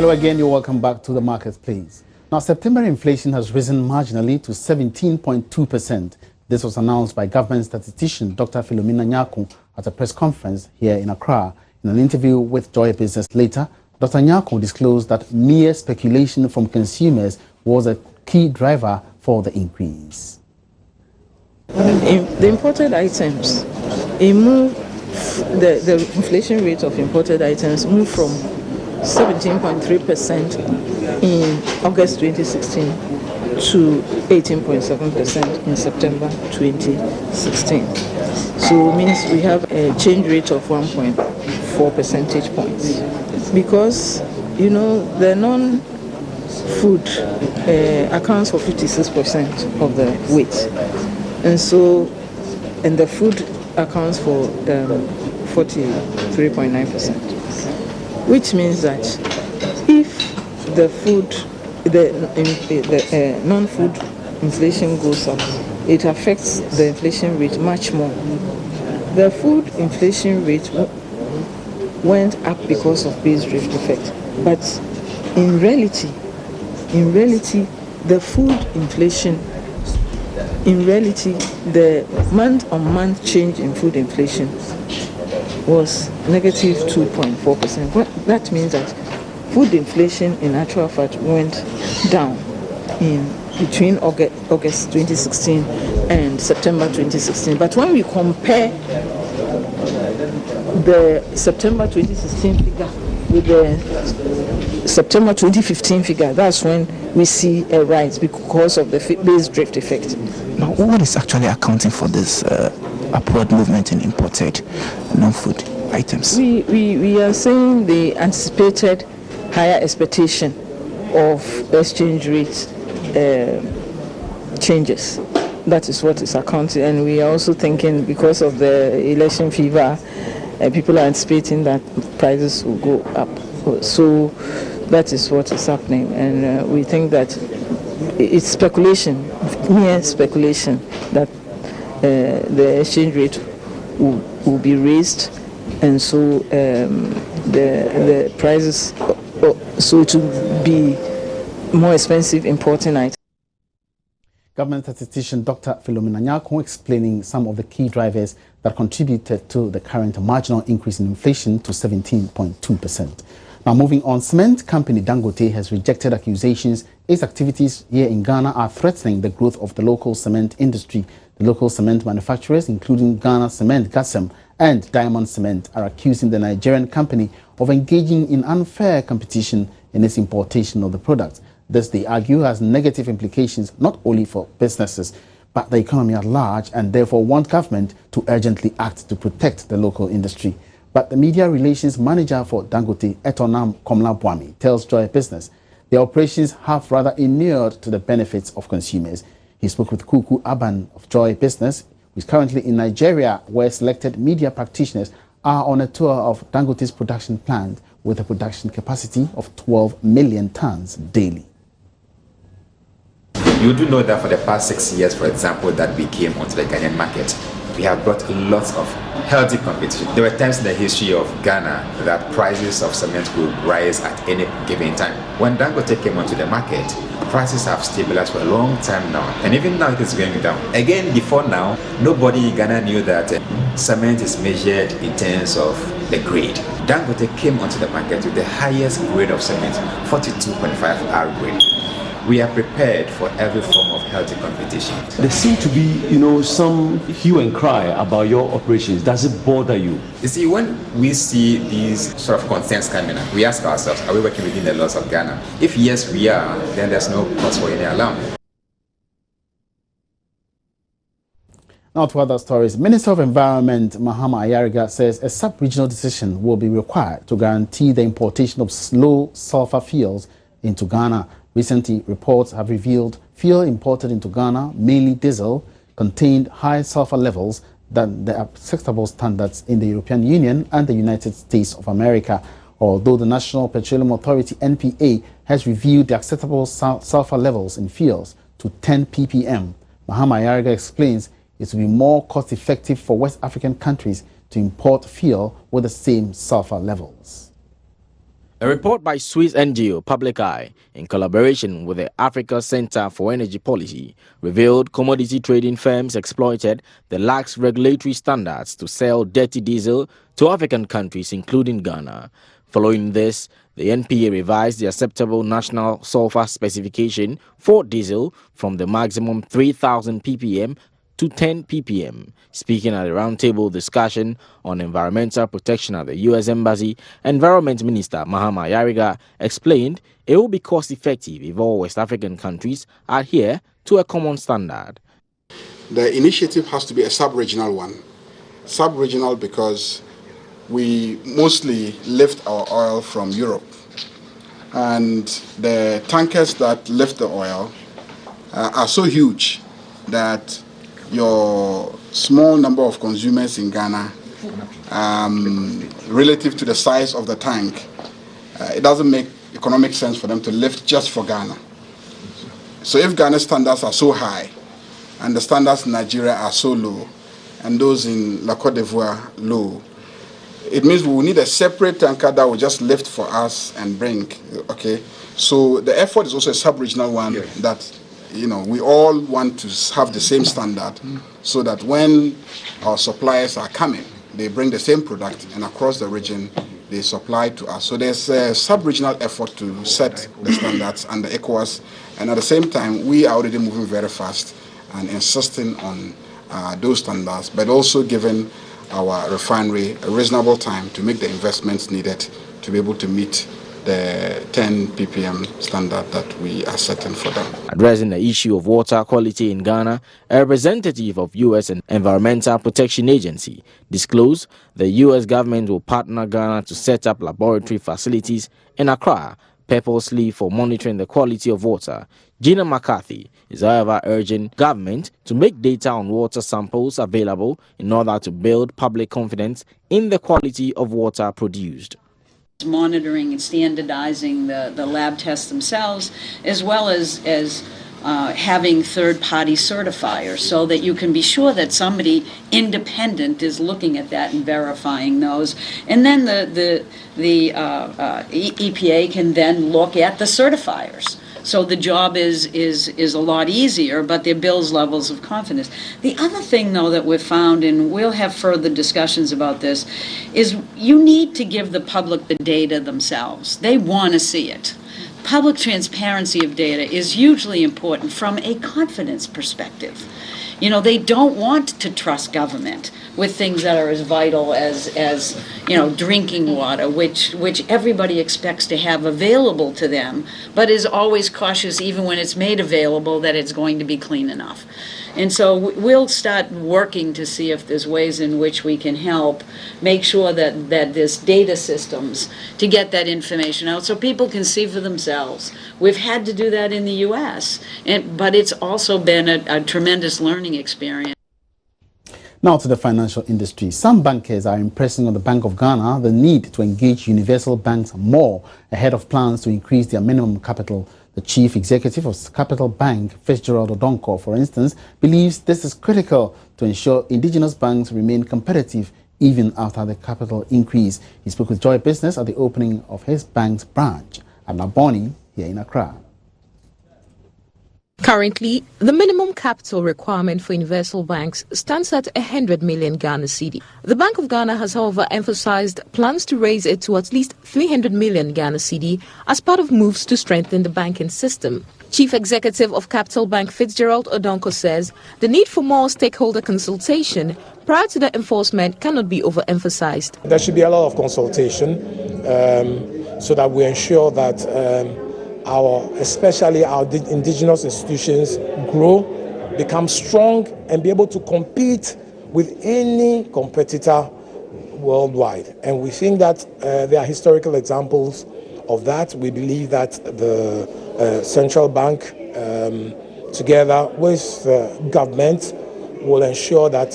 Hello again, you're welcome back to the markets, please. Now, September inflation has risen marginally to 17.2%. This was announced by government statistician Dr. Philomena Nyako at a press conference here in Accra. In an interview with Joy Business later, Dr. Nyako disclosed that mere speculation from consumers was a key driver for the increase. The imported items, the inflation rate of imported items moved from 17.3% in August 2016 to 18.7% in September 2016. So it means we have a change rate of 1.4 percentage points. Because, you know, the non-food accounts for 56% of the weight. And the food accounts for 43.9%. Which means that if the non-food inflation goes up, it affects the inflation rate much more. The food inflation rate went up because of base drift effect, but in reality, the food inflation, the month-on-month change in food inflation was negative 2.4%. That means that food inflation in actual fact went down between August 2016 and September 2016. But when we compare the September 2016 figure with the September 2015 figure, that's when we see a rise because of the base drift effect. Now, what is actually accounting for this upward movement in imported non-food items? We are saying the anticipated higher expectation of exchange rate changes. That is what is accounting, and we are also thinking because of the election fever, people are anticipating that prices will go up. So that is what is happening, and we think that it's speculation, mere speculation, that the exchange rate will be raised, and so the prices, so to be more expensive importing items. Government statistician Dr. Philomena Nyako explaining some of the key drivers that contributed to the current marginal increase in inflation to 17.2%. Now, moving on, cement company Dangote has rejected accusations its activities here in Ghana are threatening the growth of the local cement industry. The local cement manufacturers, including Ghana Cement, GASEM, and Diamond Cement, are accusing the Nigerian company of engaging in unfair competition in its importation of the products. This, they argue, has negative implications not only for businesses, but the economy at large, and therefore want government to urgently act to protect the local industry. But the media relations manager for Dangote, Etonam Komla-Bwami, tells Joy Business their operations have rather inured to the benefits of consumers. He spoke with Kuku Aban of Joy Business, who is currently in Nigeria, where selected media practitioners are on a tour of Dangote's production plant with a production capacity of 12 million tons daily. You do know that for the past 6 years, for example, that we came onto the Ghanaian market, we have brought lots of healthy competition. There were times in the history of Ghana that prices of cement would rise at any given time. When Dangote came onto the market, prices have stabilized for a long time now, and even now it is going down. Again, before now, nobody in Ghana knew that cement is measured in terms of the grade. Dangote came onto the market with the highest grade of cement, 42.5R grade. We are prepared for every form of healthy competition. There seem to be, some hue and cry about your operations. Does it bother you? You see, when we see these sort of concerns coming up, we ask ourselves, are we working within the laws of Ghana? If yes, we are, then there's no cause for any alarm. Now to other stories. Minister of Environment Mahama Ayariga says a sub-regional decision will be required to guarantee the importation of low sulfur fuels into Ghana. Recently, reports have revealed fuel imported into Ghana, mainly diesel, contained high sulfur levels than the acceptable standards in the European Union and the United States of America. Although the National Petroleum Authority (NPA) has reviewed the acceptable sulfur levels in fuels to 10 ppm, Mahama Ayariga explains it will be more cost-effective for West African countries to import fuel with the same sulfur levels. A report by Swiss NGO Public Eye, in collaboration with the Africa Center for Energy Policy, revealed commodity trading firms exploited the lax regulatory standards to sell dirty diesel to African countries, including Ghana. Following this, the NPA revised the acceptable national sulfur specification for diesel from the maximum 3,000 ppm to 10 ppm. Speaking at a roundtable discussion on environmental protection at the U.S. Embassy, Environment Minister Mahama Yariga explained it will be cost-effective if all West African countries adhere to a common standard. The initiative has to be a sub-regional one. Sub-regional because we mostly lift our oil from Europe. And the tankers that lift the oil are so huge that your small number of consumers in Ghana, relative to the size of the tank, it doesn't make economic sense for them to lift just for Ghana. So if Ghana's standards are so high, and the standards in Nigeria are so low, and those in La Côte d'Ivoire low, it means we will need a separate tanker that will just lift for us and bring, okay? So the effort is also a sub-regional one, yes, that, you know, we all want to have the same standard so that when our suppliers are coming, they bring the same product, and across the region, they supply to us. So there's a sub-regional effort to set the standards under Ecowas, and at the same time, we are already moving very fast and insisting on those standards, but also giving our refinery a reasonable time to make the investments needed to be able to meet the 10 ppm standard that we are setting for them. Addressing the issue of water quality in Ghana, a representative of U.S. Environmental Protection Agency disclosed the U.S. government will partner Ghana to set up laboratory facilities in Accra, purposely for monitoring the quality of water. Gina McCarthy is, however, urging government to make data on water samples available in order to build public confidence in the quality of water produced. Monitoring and standardizing the lab tests themselves, as well as having third-party certifiers, so that you can be sure that somebody independent is looking at that and verifying those. And then the EPA can then look at the certifiers. So the job is a lot easier, but there builds levels of confidence. The other thing, though, that we've found, and we'll have further discussions about this, is you need to give the public the data themselves. They want to see it. Public transparency of data is hugely important from a confidence perspective. You know, they don't want to trust government with things that are as vital as you know, drinking water, which everybody expects to have available to them, but is always cautious, even when it's made available, that it's going to be clean enough. And so we'll start working to see if there's ways in which we can help make sure that there's data systems to get that information out so people can see for themselves. We've had to do that in the U.S., but it's also been a tremendous learning experience. Now to the financial industry. Some bankers are impressing on the Bank of Ghana the need to engage universal banks more ahead of plans to increase their minimum capital. The chief executive of Capital Bank, Fitzgerald Odonko, for instance, believes this is critical to ensure indigenous banks remain competitive even after the capital increase. He spoke with Joy Business at the opening of his bank's branch at Naboni here in Accra. Currently, the minimum capital requirement for universal banks stands at 100 million Ghana cedi. The Bank of Ghana has, however, emphasized plans to raise it to at least 300 million Ghana cedi as part of moves to strengthen the banking system. Chief Executive of Capital Bank Fitzgerald Odonko says the need for more stakeholder consultation prior to the enforcement cannot be overemphasized. There should be a lot of consultation so that we ensure that especially our indigenous institutions grow, become strong, and be able to compete with any competitor worldwide. And we think that there are historical examples of that. We believe that the central bank, together with the government, will ensure that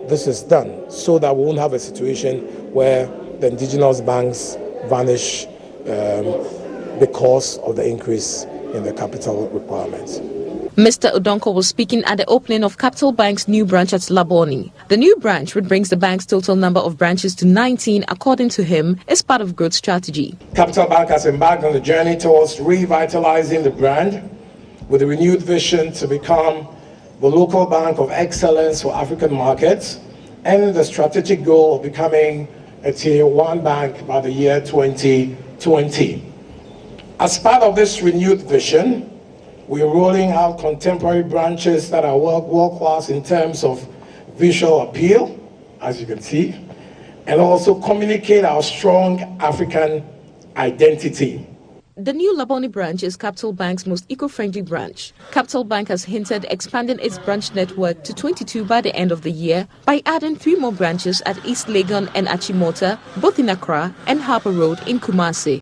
this is done, so that we won't have a situation where the indigenous banks vanish because of the increase in the capital requirements. Mr. Odonko was speaking at the opening of Capital Bank's new branch at Laboni. The new branch, which brings the bank's total number of branches to 19, according to him, is part of growth strategy. Capital Bank has embarked on the journey towards revitalizing the brand with a renewed vision to become the local bank of excellence for African markets and the strategic goal of becoming a Tier 1 bank by the year 2020. As part of this renewed vision, we are rolling out contemporary branches that are world-class in terms of visual appeal, as you can see, and also communicate our strong African identity. The new Laboni branch is Capital Bank's most eco-friendly branch. Capital Bank has hinted expanding its branch network to 22 by the end of the year by adding 3 more branches at East Legon and Achimota, both in Accra, and Harper Road in Kumasi.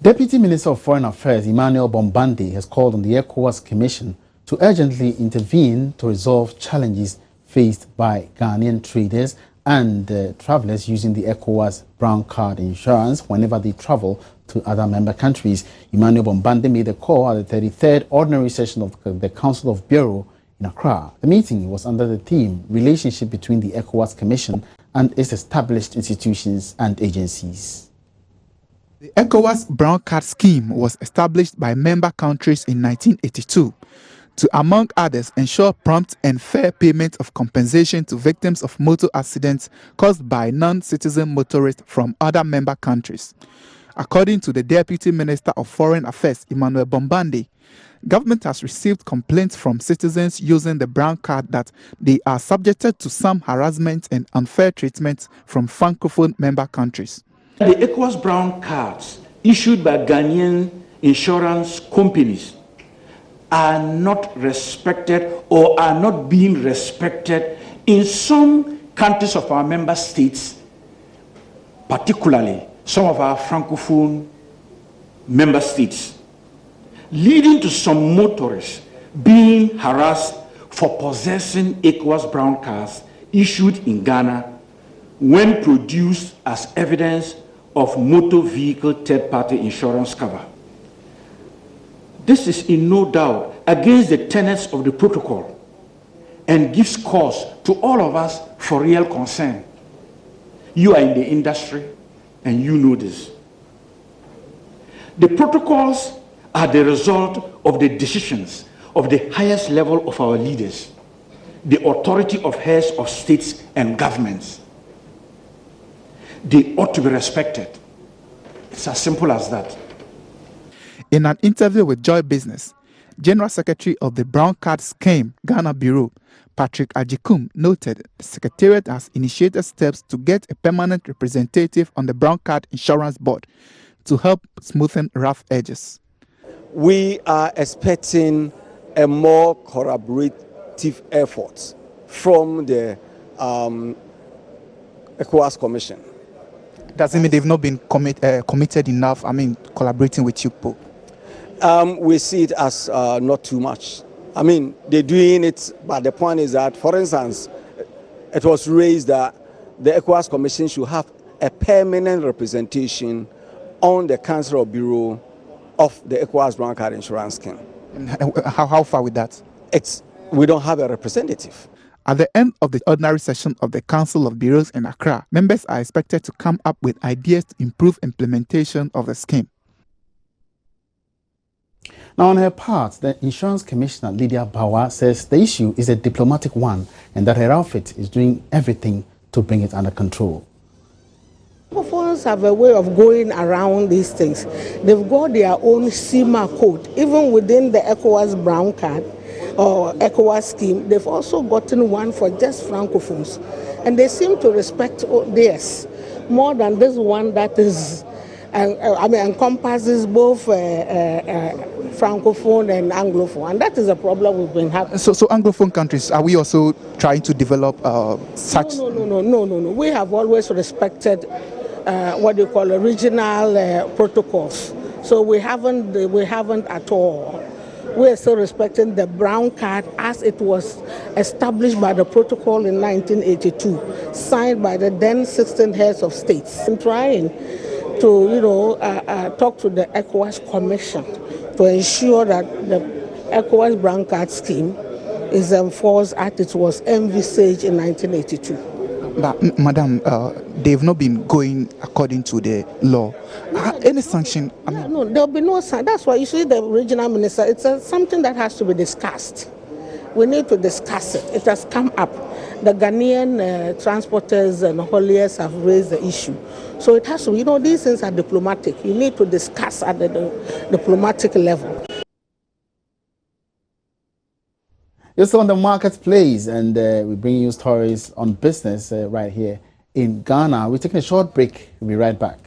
Deputy Minister of Foreign Affairs Emmanuel Bombande has called on the Ecowas Commission to urgently intervene to resolve challenges faced by Ghanaian traders and travellers using the Ecowas brown card insurance whenever they travel to other member countries. Emmanuel Bombande made the call at the 33rd Ordinary Session of the Council of Bureau in Accra. The meeting was under the theme Relationship between the Ecowas Commission and its established institutions and agencies. The ECOWAS Brown Card Scheme was established by member countries in 1982 to, among others, ensure prompt and fair payment of compensation to victims of motor accidents caused by non-citizen motorists from other member countries. According to the Deputy Minister of Foreign Affairs, Emmanuel Bombande, government has received complaints from citizens using the brown card that they are subjected to some harassment and unfair treatment from francophone member countries. The Ecowas brown cards issued by Ghanaian insurance companies are not respected or are not being respected in some countries of our member states, particularly some of our francophone member states, leading to some motorists being harassed for possessing Ecowas brown cards issued in Ghana when produced as evidence of motor vehicle third-party insurance cover. This is in no doubt against the tenets of the protocol and gives cause to all of us for real concern. You are in the industry and you know this. The protocols are the result of the decisions of the highest level of our leaders, the authority of heads of states and governments. They ought to be respected. It's as simple as that. In an interview with Joy Business, General Secretary of the Brown Card Scheme Ghana Bureau, Patrick Ajikum, noted the Secretariat has initiated steps to get a permanent representative on the Brown Card Insurance Board to help smoothen rough edges. We are expecting a more collaborative effort from the Ecowas Commission. Does it mean they've not been committed enough, collaborating with you, Pope? We see it as not too much. They're doing it, but the point is that, for instance, it was raised that the Ecowas Commission should have a permanent representation on the Council of Bureau of the Ecowas Brown Card Insurance Scheme. How far with that? We don't have a representative. At the end of the ordinary session of the Council of Bureaus in Accra, members are expected to come up with ideas to improve implementation of the scheme. Now, on her part, the Insurance Commissioner, Lydia Bawa, says the issue is a diplomatic one and that her outfit is doing everything to bring it under control. Francophones have a way of going around these things. They've got their own CIMA code. Even within the ECOWAS brown card or ECOWAS scheme, they've also gotten one for just Francophones. And they seem to respect theirs more than this one that is, encompasses both Francophone and Anglophone. And that is a problem we've been having. So Anglophone countries, are we also trying to develop such? No. We have always respected what you call regional protocols. So we haven't at all. We are still respecting the brown card as it was established by the protocol in 1982, signed by the then 16 heads of states. I'm trying to, talk to the ECOWAS Commission to ensure that the Ecowas Brown Card Scheme is enforced as it was envisaged in 1982. But, Madam, they've not been going according to the law. Any sanction? No, there'll be no sanction. That's why you see the regional minister, it's something that has to be discussed. We need to discuss it. It has come up. The Ghanaian transporters and hauliers have raised the issue. So it has to, these things are diplomatic. You need to discuss at the diplomatic level. You're still on the marketplace, and we bring you stories on business right here in Ghana. We're taking a short break. We'll be right back.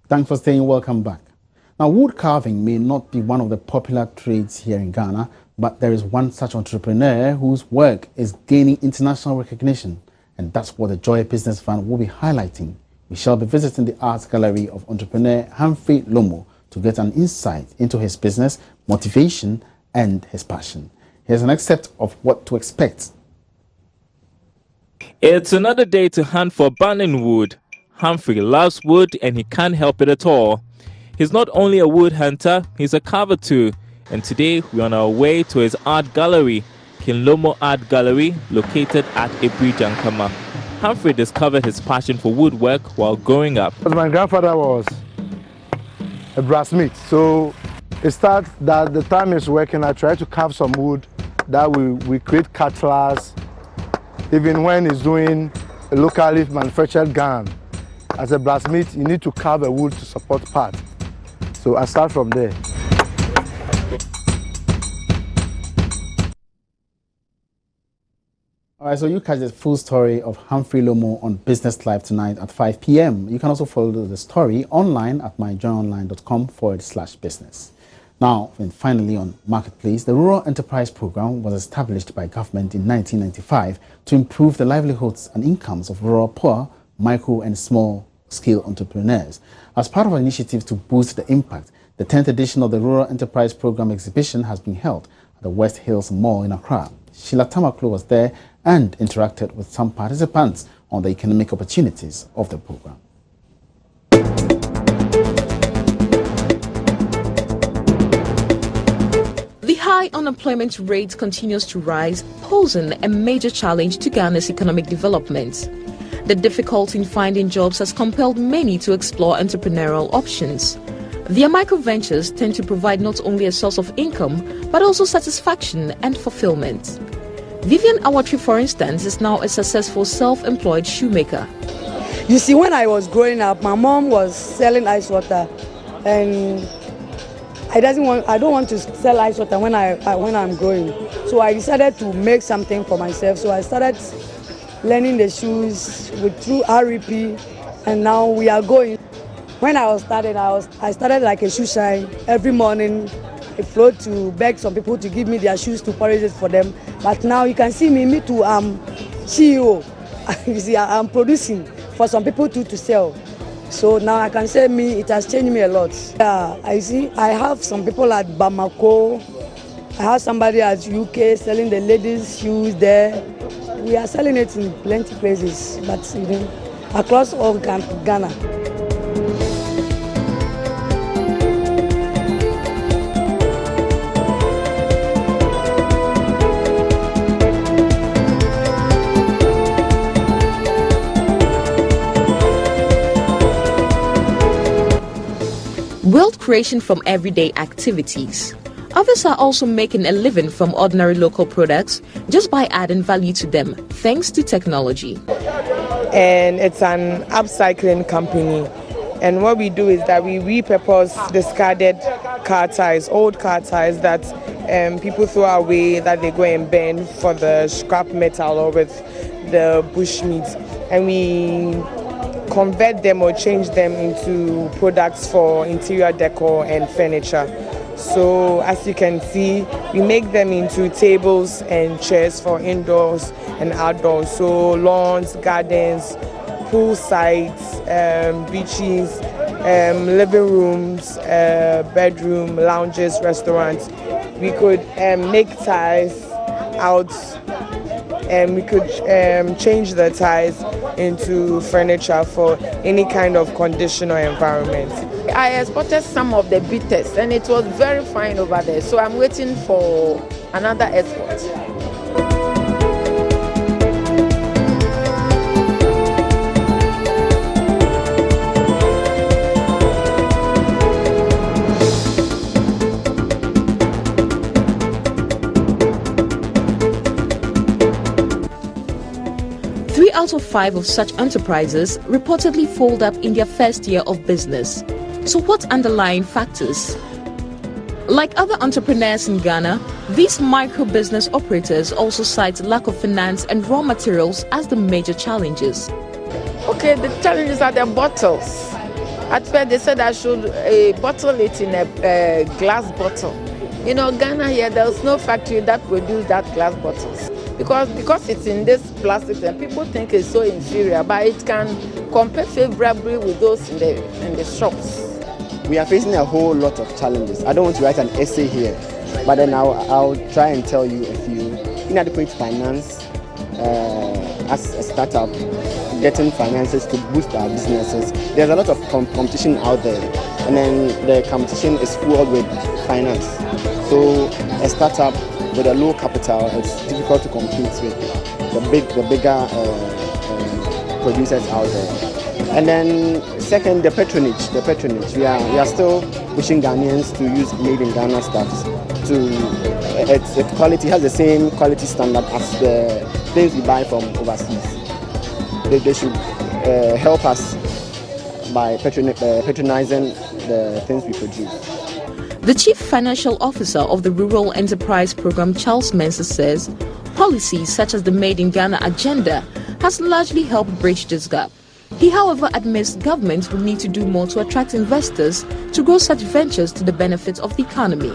Thanks for staying. Welcome back. Now, wood carving may not be one of the popular trades here in Ghana, but there is one such entrepreneur whose work is gaining international recognition, and that's what the Joy Business Fund will be highlighting. We shall be visiting the Arts Gallery of entrepreneur Humphrey Lomo to get an insight into his business, motivation, and his passion. Here's an excerpt of what to expect. It's another day to hunt for burning wood. Humphrey loves wood and he can't help it at all. He's not only a wood hunter, he's a carver too. And today we're on our way to his art gallery, Kinlomo Art Gallery, located at Ebri Jankama. Humphrey discovered his passion for woodwork while growing up. My grandfather was a brassmith, so it starts that the time he's working, I try to carve some wood that we create cutlass. Even when he's doing a locally manufactured gun, as a blacksmith, you need to carve a wood to support part. So I start from there. All right, so you catch the full story of Humphrey Lomo on Business Live tonight at 5 p.m. You can also follow the story online at myjoyonline.com/business. Now, and finally on Marketplace, the Rural Enterprise Program was established by government in 1995 to improve the livelihoods and incomes of rural poor, micro and small-scale entrepreneurs. As part of an initiative to boost the impact, the 10th edition of the Rural Enterprise Program exhibition has been held at the West Hills Mall in Accra. Sheila Tamaklo was there and interacted with some participants on the economic opportunities of the program. The high unemployment rate continues to rise, posing a major challenge to Ghana's economic development. The difficulty in finding jobs has compelled many to explore entrepreneurial options. Their micro-ventures tend to provide not only a source of income, but also satisfaction and fulfillment. Vivian Awatri, for instance, is now a successful self-employed shoemaker. You see, when I was growing up, my mom was selling ice water, and I don't want to sell ice water when I'm growing. So I decided to make something for myself. So I started learning the shoes through REP, and now we are going. When I started like a shoe shine. Every morning I float to beg some people to give me their shoes to polish it for them. But now you can see me too, I'm CEO. You see, I'm producing for some people too to sell. So now I can say it has changed me a lot. Yeah, I have some people at Bamako. I have somebody at UK selling the ladies' shoes there. We are selling it in plenty places, but across all Ghana. Wealth creation from everyday activities. Others are also making a living from ordinary local products just by adding value to them thanks to technology. And it's an upcycling company. And what we do is that we repurpose discarded car tires, old car tires that people throw away, that they go and burn for the scrap metal or with the bushmeat. And we convert them or change them into products for interior decor and furniture. So as you can see, we make them into tables and chairs for indoors and outdoors. So lawns, gardens, pool sites, beaches, living rooms, bedroom, lounges, restaurants. We could make tiles out, and we could change the tiles into furniture for any kind of condition or environment. I exported some of the bitters and it was very fine over there, so I'm waiting for another export. Out of 5 of such enterprises reportedly fold up in their first year of business. So what underlying factors? Like other entrepreneurs in Ghana, these micro business operators also cite lack of finance and raw materials as the major challenges. Okay, the challenges are the bottles. At first they said I should bottle it in a glass bottle. You know, Ghana here, there's no factory that produces that glass bottles. Because it's in this plastic and people think it's so inferior, but it can compare favorably with those in the shops. We are facing a whole lot of challenges. I don't want to write an essay here, but then I'll try and tell you a few. Inadequate finance as a startup, getting finances to boost our businesses. There's a lot of competition out there, and then the competition is fueled with finance. So a startup with a low capital, it's difficult to compete with the bigger producers out there. And then second, the patronage. We are still pushing Ghanaians to use made in Ghana stuff. Its quality has the same quality standard as the things we buy from overseas. They should help us by patronizing the things we produce. The Chief Financial Officer of the Rural Enterprise Program, Charles Mensah, says policies such as the Made in Ghana agenda has largely helped bridge this gap. He, however, admits government will need to do more to attract investors to grow such ventures to the benefit of the economy.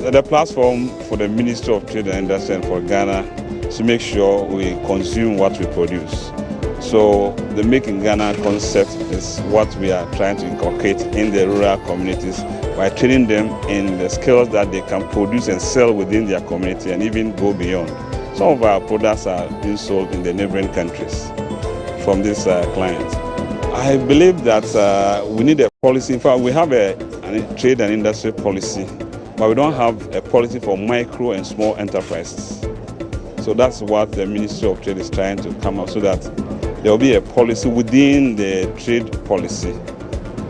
The platform for the Ministry of Trade and Industry and for Ghana to make sure we consume what we produce. So the Make in Ghana concept is what we are trying to inculcate in the rural communities by training them in the skills that they can produce and sell within their community and even go beyond. Some of our products are being sold in the neighboring countries from these clients. I believe that we need a policy. In fact, we have a trade and industry policy, but we don't have a policy for micro and small enterprises. So that's what the Ministry of Trade is trying to come up so that there will be a policy within the trade policy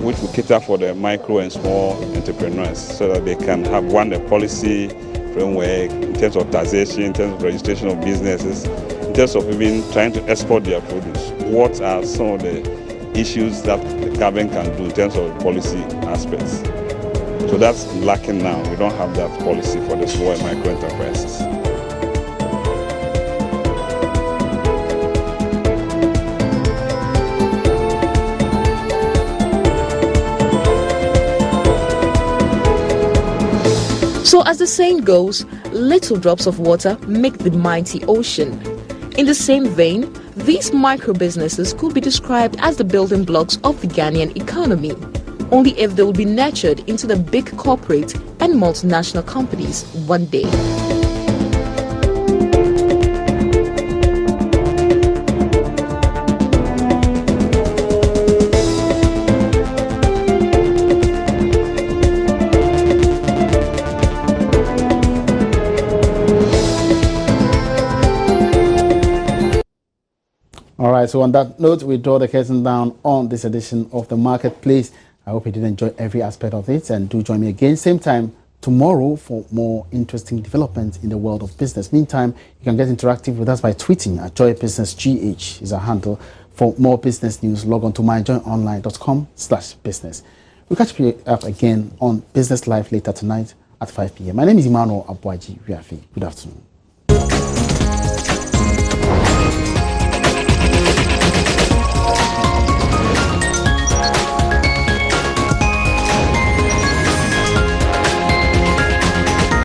which will cater for the micro and small entrepreneurs so that they can have a policy framework in terms of taxation, in terms of registration of businesses, in terms of even trying to export their produce. What are some of the issues that the government can do in terms of policy aspects? So that's lacking now. We don't have that policy for the small and micro enterprises. So as the saying goes, little drops of water make the mighty ocean. In the same vein, these micro businesses could be described as the building blocks of the Ghanaian economy, only if they will be nurtured into the big corporate and multinational companies one day. All right, so on that note, we draw the curtain down on this edition of The Marketplace. I hope you did enjoy every aspect of it, and do join me again same time tomorrow for more interesting developments in the world of business. Meantime, you can get interactive with us by tweeting at JoyBusinessGH is our handle. For more business news, log on to myjoyonline.com/business. We'll catch you up again on Business Live later tonight at 5 p.m. My name is Emmanuel Abwaji. Good afternoon.